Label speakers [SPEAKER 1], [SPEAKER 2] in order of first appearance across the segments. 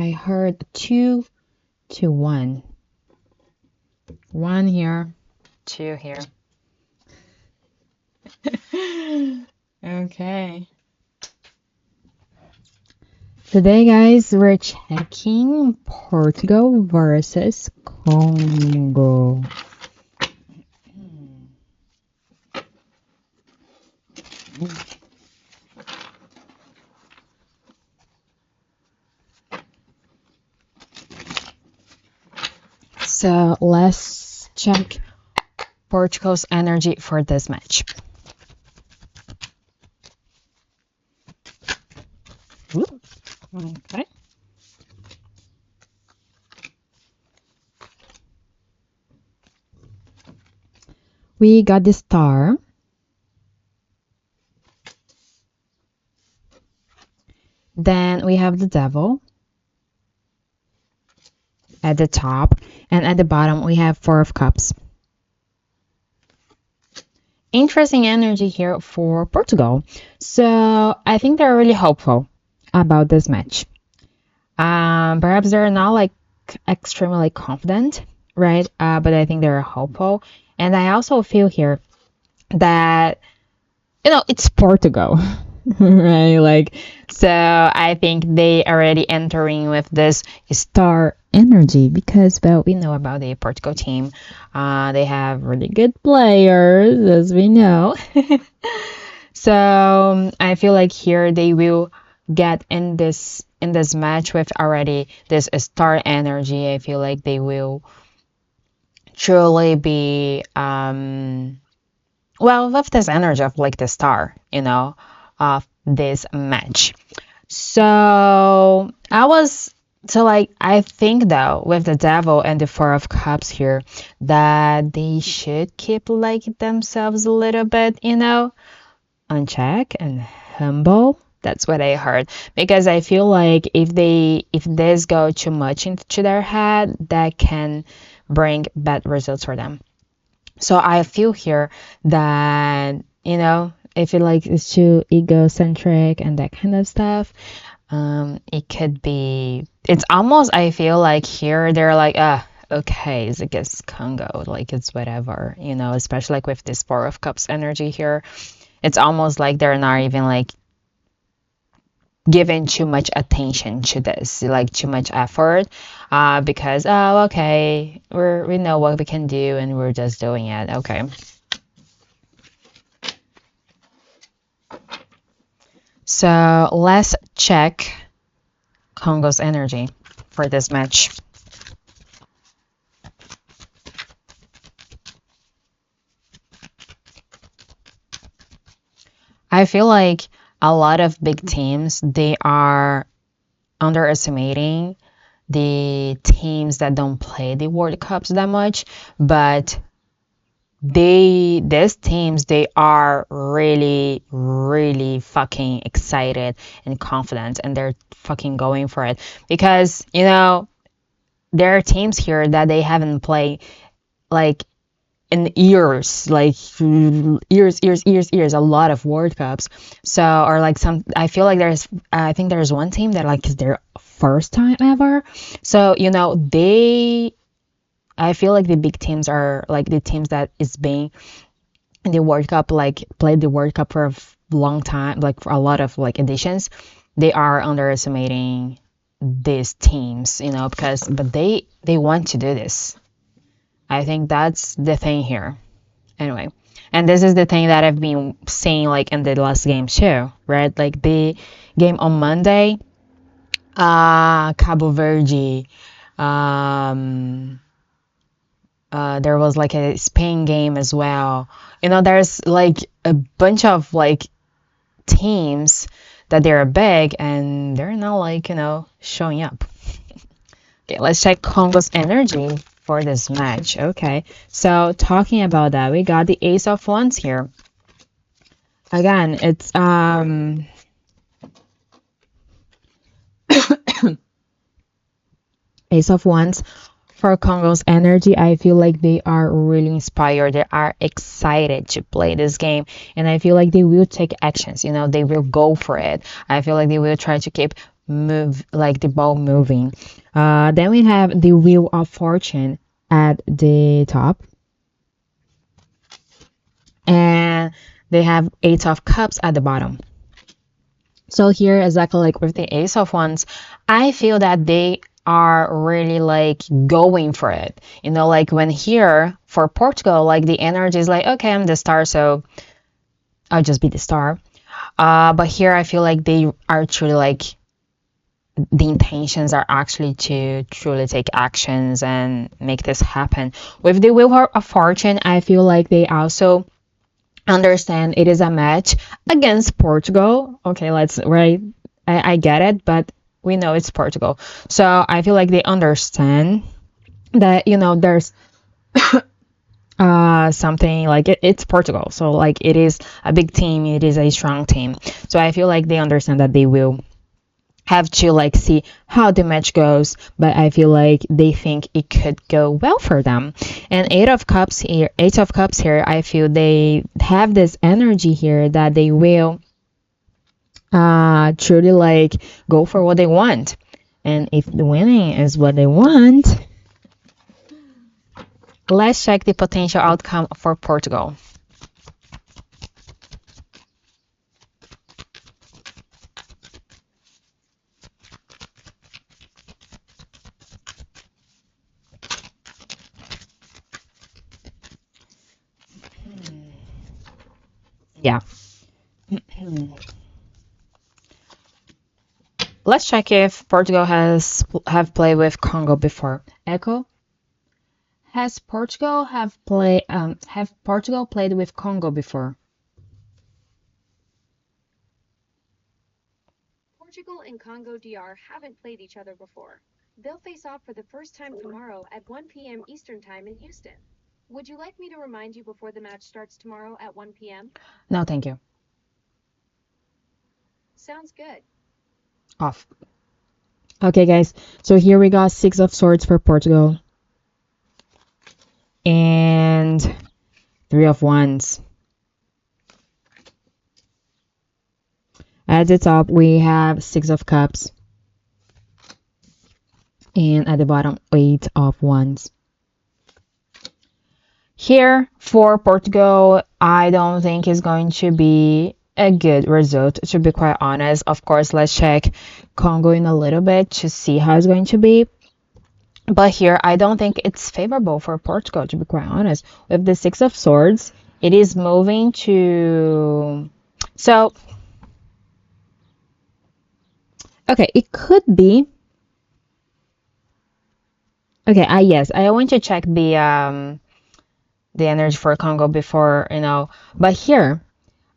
[SPEAKER 1] I heard 2 to 1. 1 here, 2 here. Okay. Today, guys, we're checking Portugal versus Congo. So let's check Portugal's energy for this match. Okay. We got the star. Then we have the devil at the top, and at the bottom we have 4 of cups. Interesting energy here for Portugal. So I think they're really hopeful about this match. Perhaps they're not like extremely confident, right? But I think they're hopeful. And I also feel here that, it's Portugal, right? Like, so I think they already entering with this star energy because, well, we know about the Portugal team. They have really good players, as we know. So I feel like here they will get in this match with already this star energy. I feel like they will truly be with this energy of like the star, of this match. So I think though with the devil and the 4 of cups here that they should keep like themselves a little bit, on check and humble. That's what I heard, because I feel like if this go too much into their head, that can bring bad results for them. So I feel here that, I feel like it's too egocentric and that kind of stuff. It could be, it's almost, I feel like here they're like, okay, it's against Congo, like it's whatever, especially like with this 4 of cups energy here. It's almost like they're not even like giving too much attention to this, like too much effort, because okay, we know what we can do and we're just doing it. Okay. So let's check Congo's energy for this match. I feel like a lot of big teams, they are underestimating the teams that don't play the World Cups that much, but these teams, they are really, really fucking excited and confident, and they're fucking going for it because, there are teams here that they haven't played like in years, like years, a lot of World Cups. So, or like I feel like I think there's one team that like is their first time ever. So, I feel like the big teams are like the teams that is being in the World Cup, like played the World Cup for a long time, like for a lot of like editions. They are underestimating these teams, but they want to do this. I think that's the thing here. Anyway, and this is the thing that I've been saying like in the last game too, right? Like the game on Monday, Cabo Verde, there was like a Spain game as well. There's like a bunch of like teams that they're big and they're not like, showing up. Okay, let's check Congo's energy for this match. Okay, so talking about that, we got the Ace of Wands here. Again, it's Ace of Wands for Congo's energy. I feel like they are really inspired. They are excited to play this game, and I feel like they will take actions. They will go for it. I feel like they will try to keep move, like the ball moving. Then we have the Wheel of Fortune at the top, and they have Eight of Cups at the bottom. So here, exactly like with the Ace of Wands, I feel that they are really like going for it. You know, like when here for Portugal, like the energy is like, okay, I'm the star, so I'll just be the star. But here I feel like they are truly like the intentions are actually to truly take actions and make this happen. With the Wheel of Fortune, I feel like they also understand it is a match against Portugal. Okay, let's right. I get it, but we know it's Portugal. So I feel like they understand that, you know, there's something like it's Portugal. So like it is a big team, it is a strong team. So I feel like they understand that they will have to like see how the match goes, but I feel like they think it could go well for them. And Eight of Cups here, I feel they have this energy here that they will truly like go for what they want. And if the winning is what they want, let's check the potential outcome for Portugal. Yeah. Let's check if Portugal have played with Congo before. Echo, has Portugal played with Congo before?
[SPEAKER 2] Portugal and Congo DR haven't played each other before. They'll face off for the first time tomorrow at 1 p.m. Eastern Time in Houston. Would you like me to remind you before the match starts tomorrow at 1 p.m.?
[SPEAKER 1] No, thank you.
[SPEAKER 2] Sounds good.
[SPEAKER 1] Off. Okay, guys. So here we got Six of Swords for Portugal. And Three of Wands. At the top, we have Six of Cups. And at the bottom, Eight of Wands. Here, for Portugal, I don't think it's going to be a good result, to be quite honest. Of course, let's check Congo in a little bit to see how it's going to be. But here, I don't think it's favorable for Portugal, to be quite honest. With the Six of Swords, it is moving to... So, okay, it could be... Okay, yes, I want to check the energy for Congo before, you know. But here,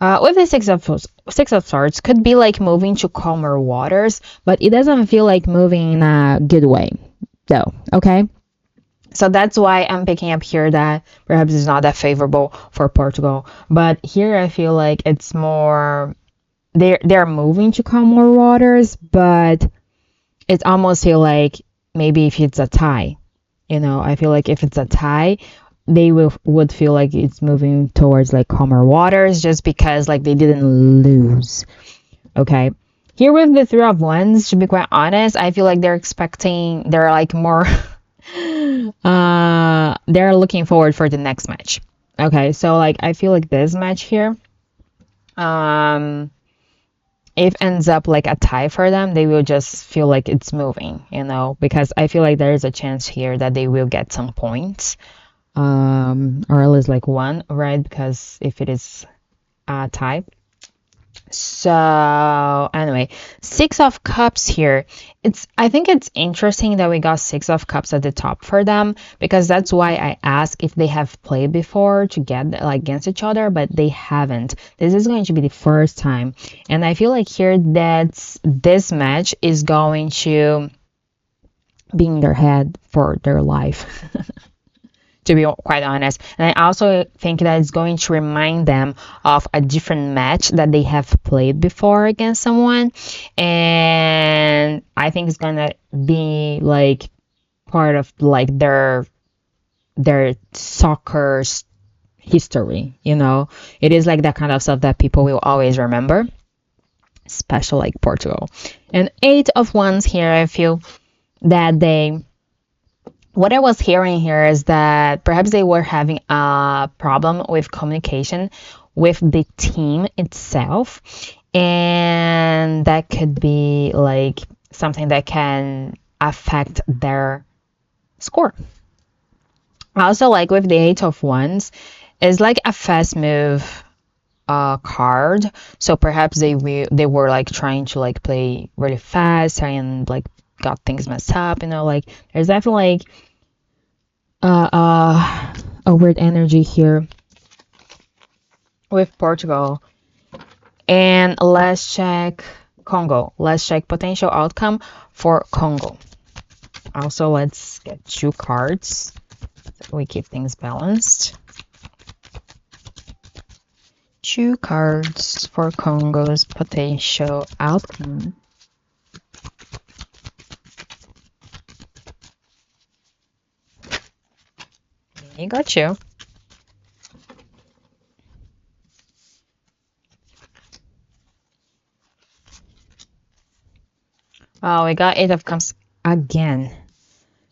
[SPEAKER 1] with the Six of Swords, could be like moving to calmer waters, but it doesn't feel like moving in a good way, though. Okay, so that's why I'm picking up here that perhaps it's not that favorable for Portugal. But here I feel like it's more they're moving to calmer waters, but it almost feel like maybe if it's a tie, you know, I feel like if it's a tie, they would feel like it's moving towards like calmer waters just because like they didn't lose. Okay, here with the Three of Wands, to be quite honest, I feel like they're like more they're looking forward for the next match. Okay, so like I feel like this match here, if ends up like a tie for them, they will just feel like it's moving, you know, because I feel like there is a chance here that they will get some points, or at least like one, right? Because if it is a tie. So anyway, Six of Cups here. I think it's interesting that we got Six of Cups at the top for them, because that's why I asked if they have played before to get like against each other, but they haven't. This is going to be the first time, and I feel like here that this match is going to be in their head for their life. To be quite honest. And I also think that it's going to remind them of a different match that they have played before against someone. And I think it's gonna be like part of like their soccer history, you know. It is like that kind of stuff that people will always remember. special like Portugal. And Eight of Wands here, I feel that what I was hearing here is that perhaps they were having a problem with communication with the team itself, and that could be like something that can affect their score. Also, like with the Eight of Wands, it's like a fast move card. So perhaps they were like trying to like play really fast and like got things messed up. Like there's definitely like a weird energy here with Portugal. And let's check Congo. Let's check potential outcome for Congo. Also, let's get 2 cards so we keep things balanced. 2 cards for Congo's potential outcome. I got you. Oh, we got 8 of Cups again.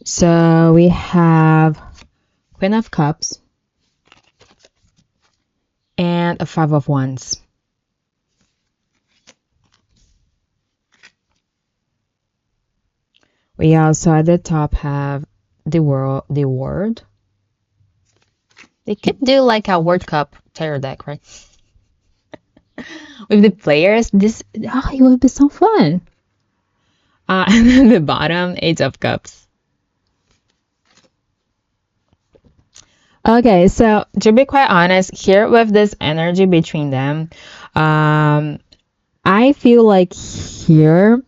[SPEAKER 1] So we have Queen of Cups and a 5 of Wands. We also at the top have the world. They could do like a World Cup tarot deck, right? With the players, it would be so fun. And then the bottom, 8 of Cups. Okay, so to be quite honest, here with this energy between them, I feel like here,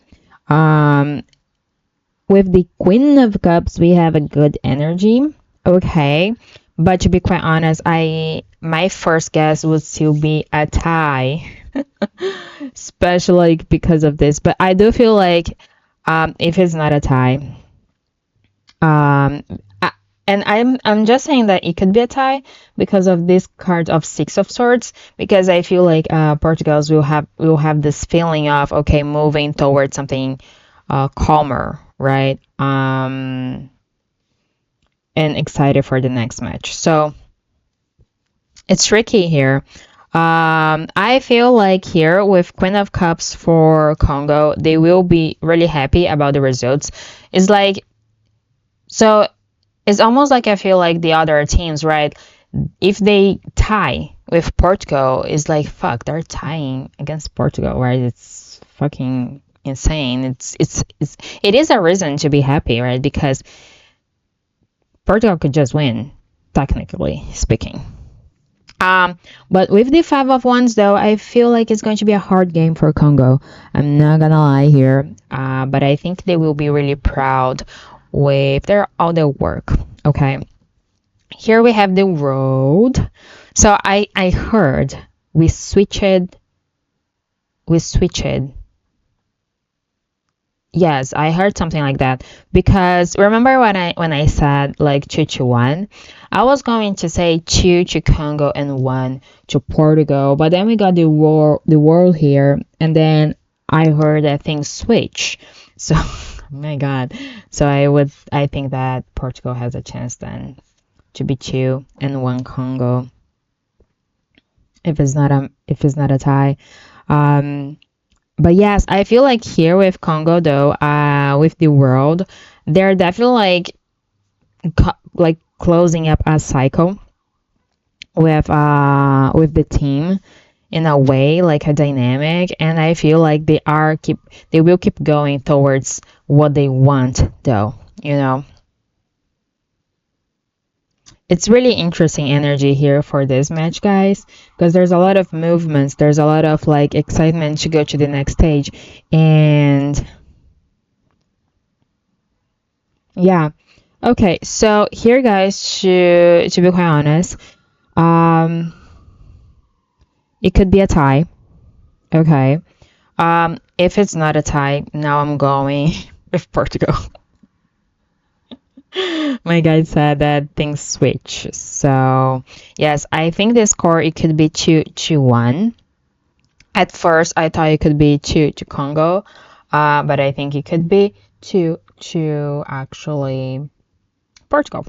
[SPEAKER 1] with the Queen of Cups, we have a good energy. Okay, but to be quite honest, my first guess would still be a tie, especially because of this. But I do feel like if it's not a tie, um, and I'm just saying that it could be a tie because of this card of 6 of Swords, because I feel like Portugal's will have this feeling of okay, moving towards something calmer, right? And excited for the next match. So it's tricky here. I feel like here with Queen of Cups for Congo, they will be really happy about the results. It's like, so it's almost like I feel like the other teams, right? If they tie with Portugal, it's like, fuck, they're tying against Portugal, right? It's fucking insane. It is a reason to be happy, right? Because Portugal could just win, technically speaking. But with the 5 of Wands, though, I feel like it's going to be a hard game for Congo. I'm not gonna lie here, but I think they will be really proud with all their work. Okay, here we have the road. So I heard we switched. Yes, I heard something like that because remember when I said like 2 to 1, I was going to say 2 to Congo and 1 to Portugal, but then we got the world here, and then I heard that things switch. So, oh my God. So I think that Portugal has a chance then to be 2 and 1 Congo if it's not a tie. But yes, I feel like here with Congo though, with the world, they're definitely like closing up a cycle with the team in a way, like a dynamic, and I feel like they will keep going towards what they want though, It's really interesting energy here for this match, guys, because there's a lot of movements, there's a lot of like excitement to go to the next stage, and yeah. Okay, so here, guys, to be quite honest, um, it could be a tie. Okay, if it's not a tie, now I'm going with Portugal. My guy said that things switch. So yes, I think the score it could be 2-1. At first, I thought it could be to Congo, but I think it could be to actually Portugal.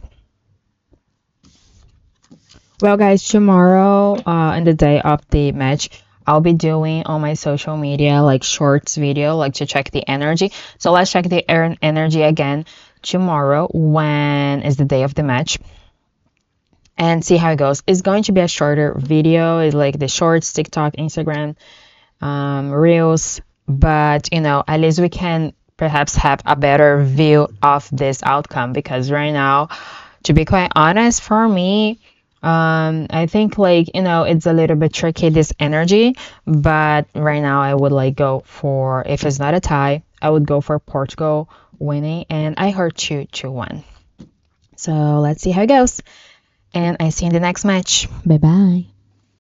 [SPEAKER 1] Well, guys, tomorrow, in the day of the match, I'll be doing on my social media like shorts video, like to check the energy. So let's check the energy again tomorrow when is the day of the match and see how it goes. It's going to be a shorter video, it's like the shorts, TikTok, Instagram, reels, but at least we can perhaps have a better view of this outcome because right now, to be quite honest, for me, I think like it's a little bit tricky this energy, but right now I would like go for, if it's not a tie, I would go for Portugal winning, and I heard 2-1. So let's see how it goes, and I see you in the next match. Bye bye.